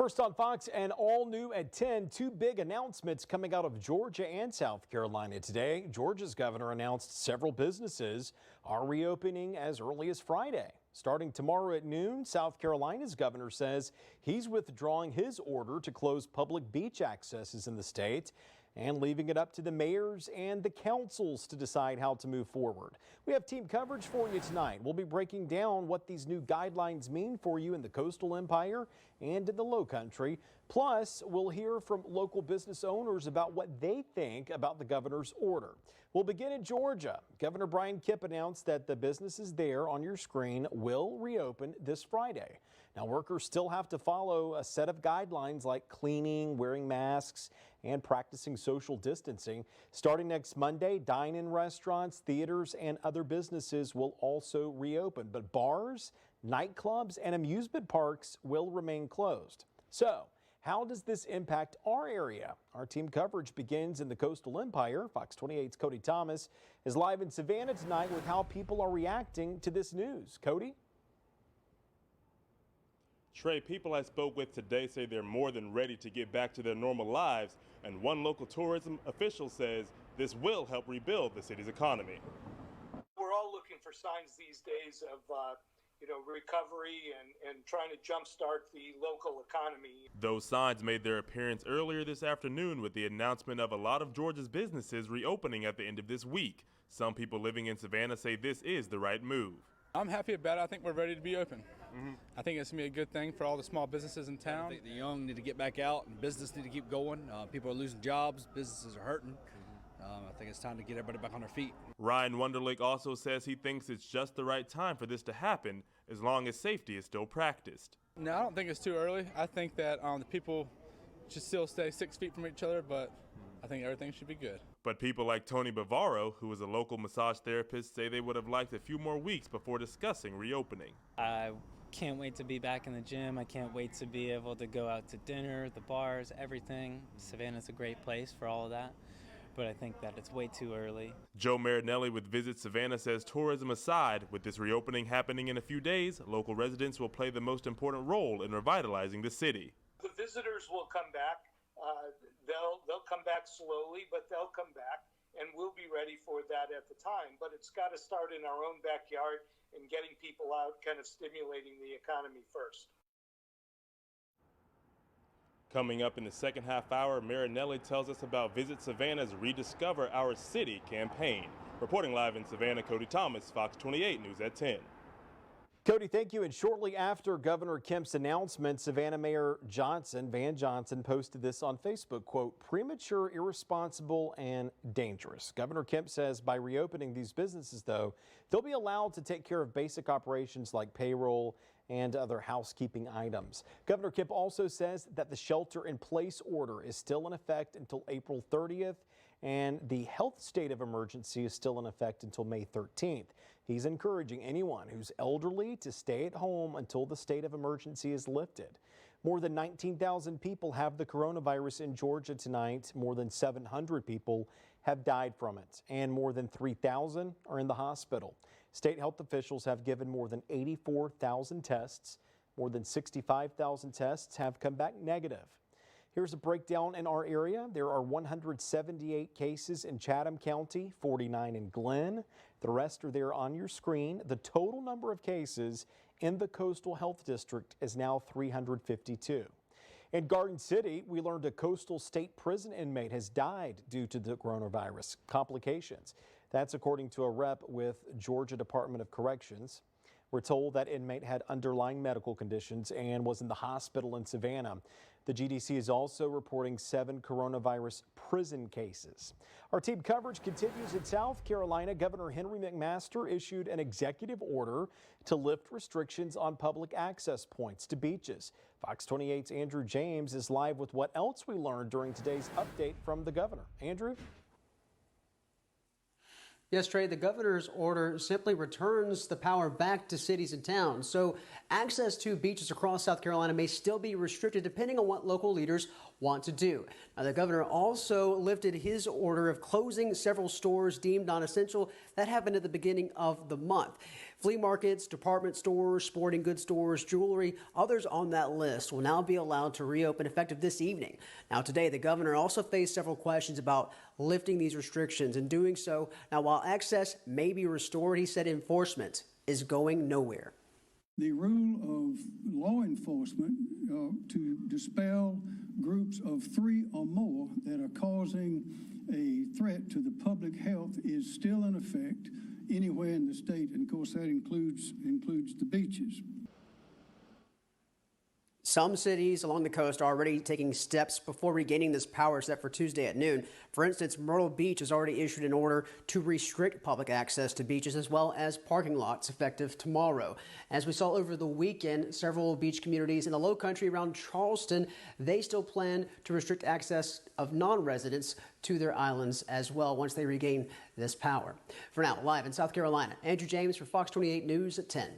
First on Fox and all new at 10, two big announcements coming out of Georgia and South Carolina today. Georgia's governor announced several businesses are reopening as early as Friday. Starting tomorrow at noon, South Carolina's governor says he's withdrawing his order to close public beach accesses in the state and leaving it up to the mayors and the councils to decide how to move forward. We have team coverage for you tonight. We'll be breaking down what these new guidelines mean for you in the coastal empire and in the low country. Plus, we'll hear from local business owners about what they think about the governor's order. We'll begin in Georgia. Governor Brian Kemp announced that the businesses there on your screen will reopen this Friday. Now, workers still have to follow a set of guidelines like cleaning, wearing masks, and practicing social distancing. Starting next Monday, dine-in restaurants, theaters, and other businesses will also reopen, but bars, nightclubs, and amusement parks will remain closed. So, how does this impact our area? Our team coverage begins in the coastal empire. Fox 28's Cody Thomas is live in Savannah tonight with how people are reacting to this news. Cody? Trey, people I spoke with today say they're more than ready to get back to their normal lives, and one local tourism official says this will help rebuild the city's economy. We're all looking for signs these days of recovery and trying to jumpstart the local economy. Those signs made their appearance earlier this afternoon with the announcement of a lot of Georgia's businesses reopening at the end of this week. Some people living in Savannah say this is the right move. I'm happy about it. I think we're ready to be open. I think it's going to be a good thing for all the small businesses in town. I think the young need to get back out and business need to keep going. People are losing jobs, businesses are hurting. I think it's time to get everybody back on their feet. Ryan Wunderlich also says he thinks it's just the right time for this to happen as long as safety is still practiced. No, I don't think it's too early. I think that the people should still stay 6 feet from each other, but I think everything should be good. But people like Tony Bavaro, who is a local massage therapist, say they would have liked a few more weeks before discussing reopening. I can't wait to be back in the gym. I can't wait to be able to go out to dinner, the bars, everything. Savannah's a great place for all of that, but I think that it's way too early. Joe Marinelli with Visit Savannah says tourism aside, with this reopening happening in a few days, local residents will play the most important role in revitalizing the city. The visitors will come back. They'll come back slowly, but they'll come back, and we'll be ready for that at the time. But it's got to start in our own backyard and getting people out, kind of stimulating the economy first. Coming up in the second half hour, Marinelli tells us about Visit Savannah's Rediscover Our City campaign. Reporting live in Savannah, Cody Thomas, Fox 28 News at 10. Cody, thank you. And shortly after Governor Kemp's announcement, Savannah Mayor Van Johnson posted this on Facebook, quote, premature, irresponsible, and dangerous. Governor Kemp says by reopening these businesses, though, they'll be allowed to take care of basic operations like payroll and other housekeeping items. Governor Kemp also says that the shelter-in-place order is still in effect until April 30th, and the health state of emergency is still in effect until May 13th. He's encouraging anyone who's elderly to stay at home until the state of emergency is lifted. More than 19,000 people have the coronavirus in Georgia tonight. More than 700 people have died from it, and more than 3,000 are in the hospital. State health officials have given more than 84,000 tests. More than 65,000 tests have come back negative. Here's a breakdown in our area. There are 178 cases in Chatham County, 49 in Glenn. The rest are there on your screen. The total number of cases in the Coastal Health District is now 352. In Garden City, we learned a coastal state prison inmate has died due to the coronavirus complications. That's according to a rep with Georgia Department of Corrections. We're told that inmate had underlying medical conditions and was in the hospital in Savannah. The GDC is also reporting 7 coronavirus prison cases. Our team coverage continues in South Carolina. Governor Henry McMaster issued an executive order to lift restrictions on public access points to beaches. Fox 28's Andrew James is live with what else we learned during today's update from the governor. Andrew? Yes, Trey, the governor's order simply returns the power back to cities and towns. So access to beaches across South Carolina may still be restricted depending on what local leaders want to do. Now, the governor also lifted his order of closing several stores deemed non-essential. That happened at the beginning of the month. Flea markets, department stores, sporting goods stores, jewelry, others on that list will now be allowed to reopen effective this evening. Now, today, the governor also faced several questions about lifting these restrictions and doing so. Now, while access may be restored, he said enforcement is going nowhere. The rule of law enforcement to dispel groups of 3 or more that are causing a threat to the public health is still in effect anywhere in the state, and of course that includes the beaches. Some cities along the coast are already taking steps before regaining this power set for Tuesday at noon. For instance, Myrtle Beach has already issued an order to restrict public access to beaches as well as parking lots effective tomorrow. As we saw over the weekend, several beach communities in the low country around Charleston, they still plan to restrict access of non-residents to their islands as well once they regain this power. For now, live in South Carolina, Andrew James for Fox 28 News at 10.